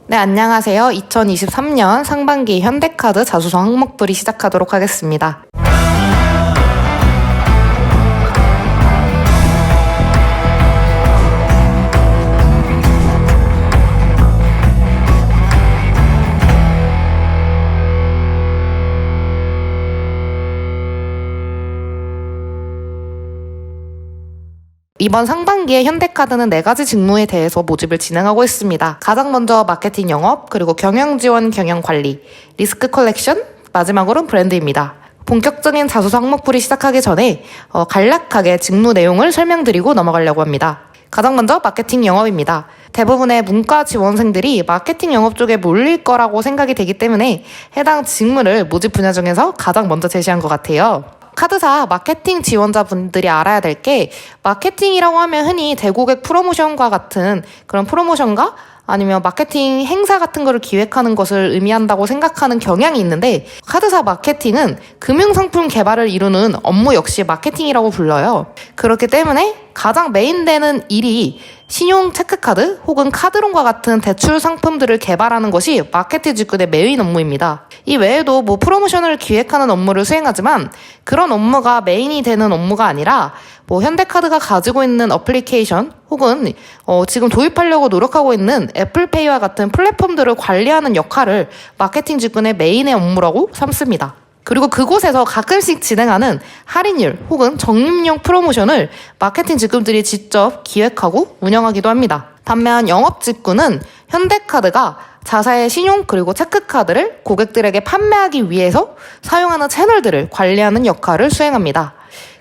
네, 안녕하세요. 2023년 상반기 현대카드 자소서 항목풀이 시작하도록 하겠습니다. 이번 상반기에 현대카드는 4가지 직무에 대해서 모집을 진행하고 있습니다. 가장 먼저 마케팅 영업, 그리고 경영 지원, 경영 관리, 리스크 컬렉션, 마지막으로는 브랜드입니다. 본격적인 자소서 항목풀이 시작하기 전에 간략하게 직무 내용을 설명드리고 넘어가려고 합니다. 가장 먼저 마케팅 영업입니다. 대부분의 문과 지원생들이 마케팅 영업 쪽에 몰릴 거라고 생각이 되기 때문에 해당 직무를 모집 분야 중에서 가장 먼저 제시한 것 같아요. 카드사 마케팅 지원자분들이 알아야 될 게, 마케팅이라고 하면 흔히 대고객 프로모션과 같은 그런 프로모션과 아니면 마케팅 행사 같은 거를 기획하는 것을 의미한다고 생각하는 경향이 있는데, 카드사 마케팅은 금융상품 개발을 이루는 업무 역시 마케팅이라고 불러요. 그렇기 때문에 가장 메인되는 일이 신용 체크카드 혹은 카드론과 같은 대출 상품들을 개발하는 것이 마케팅 직군의 메인 업무입니다. 이 외에도 프로모션을 기획하는 업무를 수행하지만, 그런 업무가 메인이 되는 업무가 아니라 현대카드가 가지고 있는 어플리케이션 혹은 지금 도입하려고 노력하고 있는 애플페이와 같은 플랫폼들을 관리하는 역할을 마케팅 직군의 메인의 업무라고 삼습니다. 그리고 그곳에서 가끔씩 진행하는 할인율 혹은 적립용 프로모션을 마케팅 직군들이 직접 기획하고 운영하기도 합니다. 반면 영업 직군은 현대카드가 자사의 신용 그리고 체크카드를 고객들에게 판매하기 위해서 사용하는 채널들을 관리하는 역할을 수행합니다.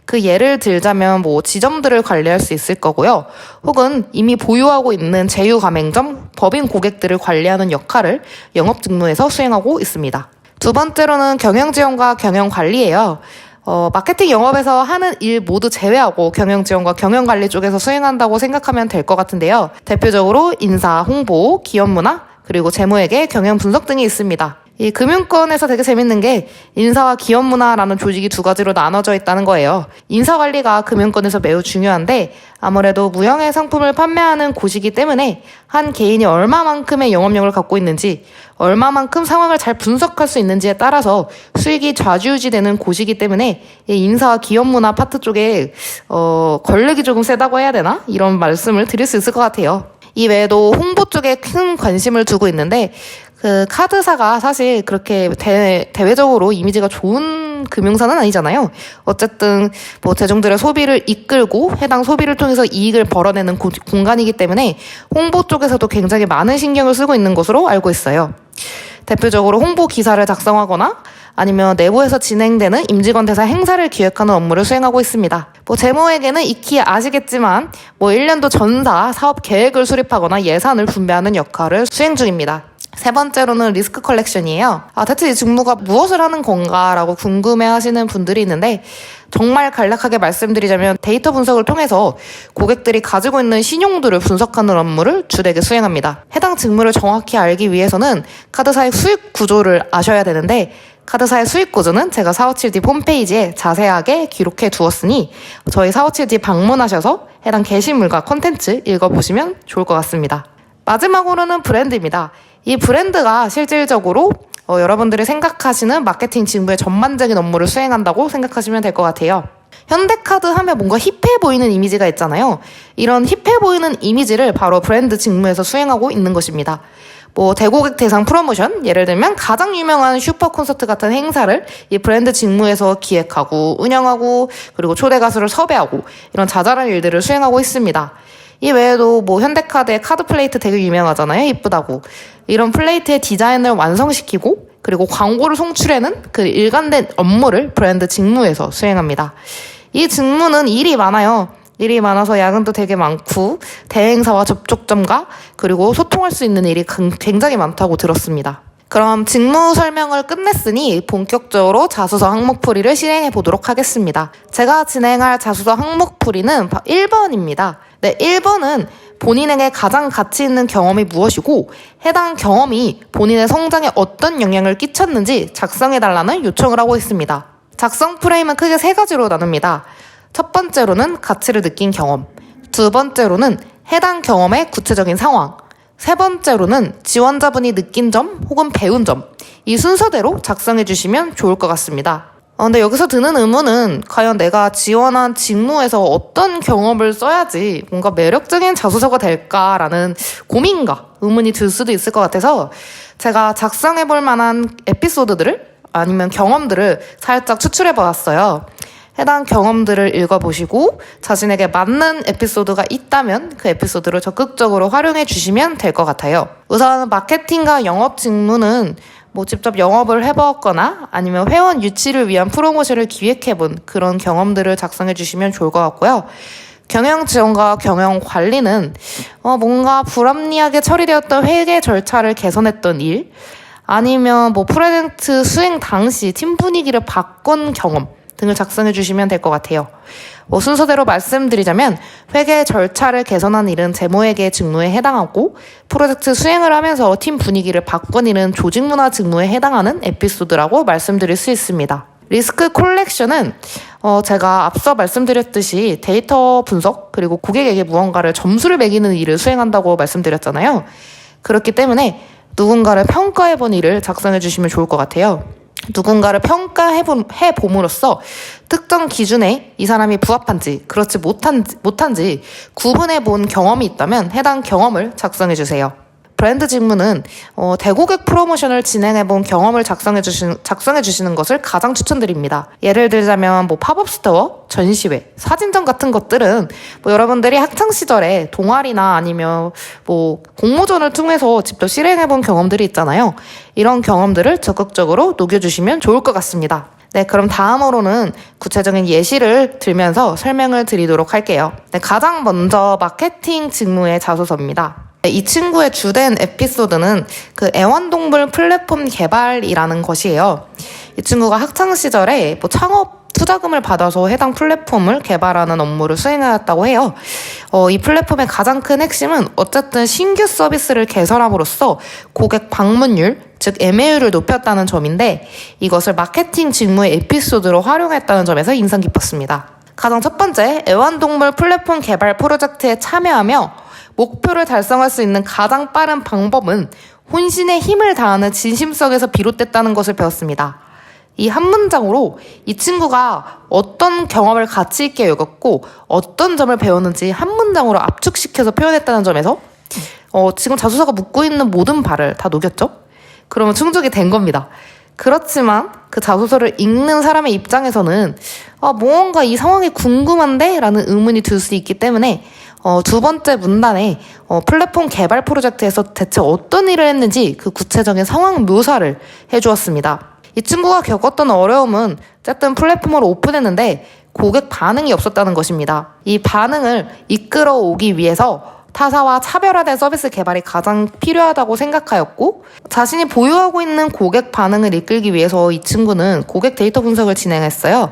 그 예를 들자면 지점들을 관리할 수 있을 거고요. 혹은 이미 보유하고 있는 제휴 가맹점, 법인 고객들을 관리하는 역할을 영업 직무에서 수행하고 있습니다. 두 번째로는 경영 지원과 경영 관리예요. 마케팅 영업에서 하는 일 모두 제외하고 경영 지원과 경영 관리 쪽에서 수행한다고 생각하면 될 것 같은데요. 대표적으로 인사, 홍보, 기업 문화, 그리고 재무회계, 경영 분석 등이 있습니다. 이 금융권에서 되게 재밌는 게 인사와 기업 문화라는 조직이 두 가지로 나눠져 있다는 거예요. 인사 관리가 금융권에서 매우 중요한데, 아무래도 무형의 상품을 판매하는 곳이기 때문에 한 개인이 얼마만큼의 영업력을 갖고 있는지, 얼마만큼 상황을 잘 분석할 수 있는지에 따라서 수익이 좌지우지되는 곳이기 때문에 이 인사와 기업 문화 파트 쪽에 권력이 조금 세다고 해야 되나? 이런 말씀을 드릴 수 있을 것 같아요. 이 외에도 홍보 쪽에 큰 관심을 두고 있는데, 카드사가 사실 그렇게 대외적으로 이미지가 좋은 금융사는 아니잖아요. 어쨌든 대중들의 소비를 이끌고 해당 소비를 통해서 이익을 벌어내는 공간이기 때문에 홍보 쪽에서도 굉장히 많은 신경을 쓰고 있는 것으로 알고 있어요. 대표적으로 홍보 기사를 작성하거나 아니면 내부에서 진행되는 임직원 대사 행사를 기획하는 업무를 수행하고 있습니다. 재무에게는 익히 아시겠지만 1년도 전사 사업 계획을 수립하거나 예산을 분배하는 역할을 수행 중입니다. 세 번째로는 리스크 컬렉션이에요. 대체 이 직무가 무엇을 하는 건가라고 궁금해하시는 분들이 있는데, 정말 간략하게 말씀드리자면 데이터 분석을 통해서 고객들이 가지고 있는 신용도를 분석하는 업무를 주되게 수행합니다. 해당 직무를 정확히 알기 위해서는 카드사의 수익 구조를 아셔야 되는데, 카드사의 수익 구조는 제가 457D 홈페이지에 자세하게 기록해 두었으니 저희 457D 방문하셔서 해당 게시물과 콘텐츠 읽어보시면 좋을 것 같습니다. 마지막으로는 브랜드입니다. 이 브랜드가 실질적으로 여러분들이 생각하시는 마케팅 직무의 전반적인 업무를 수행한다고 생각하시면 될 것 같아요. 현대카드 하면 뭔가 힙해 보이는 이미지가 있잖아요. 이런 힙해 보이는 이미지를 바로 브랜드 직무에서 수행하고 있는 것입니다. 대고객 대상 프로모션, 예를 들면 가장 유명한 슈퍼 콘서트 같은 행사를 이 브랜드 직무에서 기획하고 운영하고, 그리고 초대 가수를 섭외하고, 이런 자잘한 일들을 수행하고 있습니다. 이 외에도 현대카드의 카드 플레이트 되게 유명하잖아요. 이쁘다고. 이런 플레이트의 디자인을 완성시키고, 그리고 광고를 송출하는 그 일관된 업무를 브랜드 직무에서 수행합니다. 이 직무는 일이 많아요. 일이 많아서 야근도 되게 많고, 대행사와 접촉점과 그리고 소통할 수 있는 일이 굉장히 많다고 들었습니다. 그럼 직무 설명을 끝냈으니 본격적으로 자소서 항목풀이를 실행해 보도록 하겠습니다. 제가 진행할 자소서 항목풀이는 1번입니다. 네, 1번은 본인에게 가장 가치 있는 경험이 무엇이고 해당 경험이 본인의 성장에 어떤 영향을 끼쳤는지 작성해달라는 요청을 하고 있습니다. 작성 프레임은 크게 3가지로 나눕니다. 첫 번째로는 가치를 느낀 경험, 두 번째로는 해당 경험의 구체적인 상황, 세 번째로는 지원자분이 느낀 점 혹은 배운 점, 이 순서대로 작성해 주시면 좋을 것 같습니다. 근데 여기서 드는 의문은 과연 내가 지원한 직무에서 어떤 경험을 써야지 뭔가 매력적인 자소서가 될까라는 고민과 의문이 들 수도 있을 것 같아서 제가 작성해 볼 만한 에피소드들을 아니면 경험들을 살짝 추출해 보았어요. 해당 경험들을 읽어보시고 자신에게 맞는 에피소드가 있다면 그 에피소드를 적극적으로 활용해 주시면 될 것 같아요. 우선 마케팅과 영업 직무는 직접 영업을 해보았거나 아니면 회원 유치를 위한 프로모션을 기획해본 그런 경험들을 작성해 주시면 좋을 것 같고요. 경영 지원과 경영 관리는 뭔가 불합리하게 처리되었던 회계 절차를 개선했던 일, 아니면 프로젝트 수행 당시 팀 분위기를 바꾼 경험 등을 작성해 주시면 될 것 같아요. 순서대로 말씀드리자면 회계 절차를 개선한 일은 재무회계 직무에 해당하고 프로젝트 수행을 하면서 팀 분위기를 바꾼 일은 조직문화 직무에 해당하는 에피소드라고 말씀드릴 수 있습니다. 리스크 콜렉션은 제가 앞서 말씀드렸듯이 데이터 분석 그리고 고객에게 무언가를 점수를 매기는 일을 수행한다고 말씀드렸잖아요. 그렇기 때문에 누군가를 평가해본 일을 작성해 주시면 좋을 것 같아요. 누군가를 평가해봄으로써 특정 기준에 이 사람이 부합한지 그렇지 못한지 구분해본 경험이 있다면 해당 경험을 작성해주세요. 브랜드 직무는 대고객 프로모션을 진행해본 경험을 작성해주시는 것을 가장 추천드립니다. 예를 들자면 팝업 스토어, 전시회, 사진전 같은 것들은 여러분들이 학창시절에 동아리나 아니면 공모전을 통해서 직접 실행해본 경험들이 있잖아요. 이런 경험들을 적극적으로 녹여주시면 좋을 것 같습니다. 네, 그럼 다음으로는 구체적인 예시를 들면서 설명을 드리도록 할게요. 네, 가장 먼저 마케팅 직무의 자소서입니다. 이 친구의 주된 에피소드는 그 애완동물 플랫폼 개발이라는 것이에요. 이 친구가 학창시절에 창업 투자금을 받아서 해당 플랫폼을 개발하는 업무를 수행하였다고 해요. 이 플랫폼의 가장 큰 핵심은 어쨌든 신규 서비스를 개설함으로써 고객 방문율, 즉 MAU를 높였다는 점인데 이것을 마케팅 직무의 에피소드로 활용했다는 점에서 인상 깊었습니다. 가장 첫 번째, 애완동물 플랫폼 개발 프로젝트에 참여하며 목표를 달성할 수 있는 가장 빠른 방법은 혼신의 힘을 다하는 진심성에서 비롯됐다는 것을 배웠습니다. 이 한 문장으로 이 친구가 어떤 경험을 가치 있게 여겼고 어떤 점을 배웠는지 한 문장으로 압축시켜서 표현했다는 점에서 지금 자소서가 묻고 있는 모든 바를 다 녹였죠? 그러면 충족이 된 겁니다. 그렇지만 그 자소서를 읽는 사람의 입장에서는 뭔가 이 상황이 궁금한데? 라는 의문이 들 수 있기 때문에 두 번째 문단에 플랫폼 개발 프로젝트에서 대체 어떤 일을 했는지 그 구체적인 상황 묘사를 해주었습니다. 이 친구가 겪었던 어려움은 어쨌든 플랫폼을 오픈했는데 고객 반응이 없었다는 것입니다. 이 반응을 이끌어오기 위해서 타사와 차별화된 서비스 개발이 가장 필요하다고 생각하였고 자신이 보유하고 있는 고객 반응을 이끌기 위해서 이 친구는 고객 데이터 분석을 진행했어요.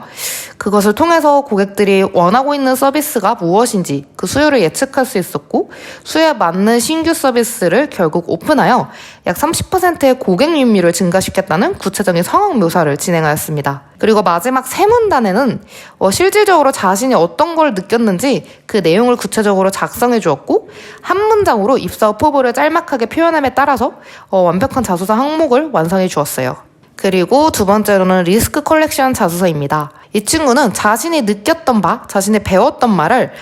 그것을 통해서 고객들이 원하고 있는 서비스가 무엇인지 그 수요를 예측할 수 있었고 수요에 맞는 신규 서비스를 결국 오픈하여 약 30%의 고객 유입률을 증가시켰다는 구체적인 상황 묘사를 진행하였습니다. 그리고 마지막 세 문단에는 실질적으로 자신이 어떤 걸 느꼈는지 그 내용을 구체적으로 작성해 주었고 한 문장으로 입사 후 포부를 짤막하게 표현함에 따라서 완벽한 자소서 항목을 완성해 주었어요. 그리고 두 번째로는 리스크 컬렉션 자소서입니다. 이 친구는 자신이 느꼈던 바, 자신이 배웠던 말을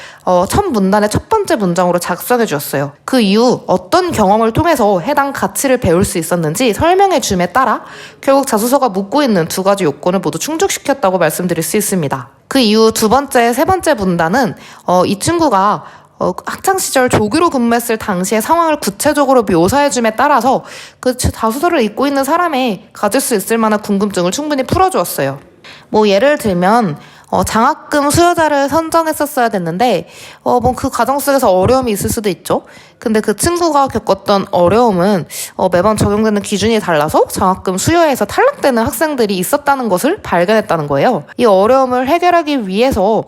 첫 문단의 첫 번째 문장으로 작성해 주었어요. 그 이후 어떤 경험을 통해서 해당 가치를 배울 수 있었는지 설명해 줌에 따라 결국 자소서가 묻고 있는 두 가지 요건을 모두 충족시켰다고 말씀드릴 수 있습니다. 그 이후 두 번째, 세 번째 문단은 이 친구가 학창시절 조교로 근무했을 당시의 상황을 구체적으로 묘사해줌에 따라서 그 자소서를 읽고 있는 사람이 가질 수 있을 만한 궁금증을 충분히 풀어주었어요. 예를 들면 장학금 수요자를 선정했었어야 됐는데 그 과정 속에서 어려움이 있을 수도 있죠. 근데 그 친구가 겪었던 어려움은 매번 적용되는 기준이 달라서 장학금 수요에서 탈락되는 학생들이 있었다는 것을 발견했다는 거예요. 이 어려움을 해결하기 위해서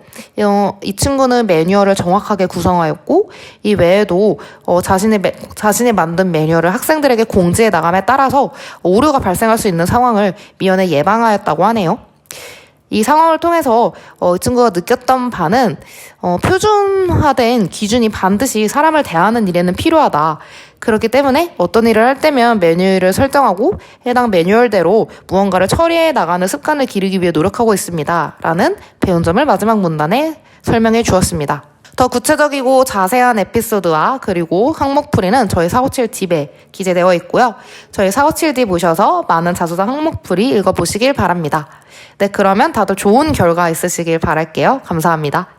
이 친구는 매뉴얼을 정확하게 구성하였고 이 외에도 자신이 만든 매뉴얼을 학생들에게 공지해 나감에 따라서 오류가 발생할 수 있는 상황을 미연에 예방하였다고 하네요. 이 상황을 통해서 이 친구가 느꼈던 바는 표준화된 기준이 반드시 사람을 대하는 일에는 필요하다. 그렇기 때문에 어떤 일을 할 때면 매뉴얼을 설정하고 해당 매뉴얼대로 무언가를 처리해 나가는 습관을 기르기 위해 노력하고 있습니다. 라는 배운 점을 마지막 문단에 설명해 주었습니다. 더 구체적이고 자세한 에피소드와 그리고 항목풀이는 저희 457팁에 기재되어 있고요. 저희 457팁 보셔서 많은 자소서 항목풀이 읽어보시길 바랍니다. 네, 그러면 다들 좋은 결과 있으시길 바랄게요. 감사합니다.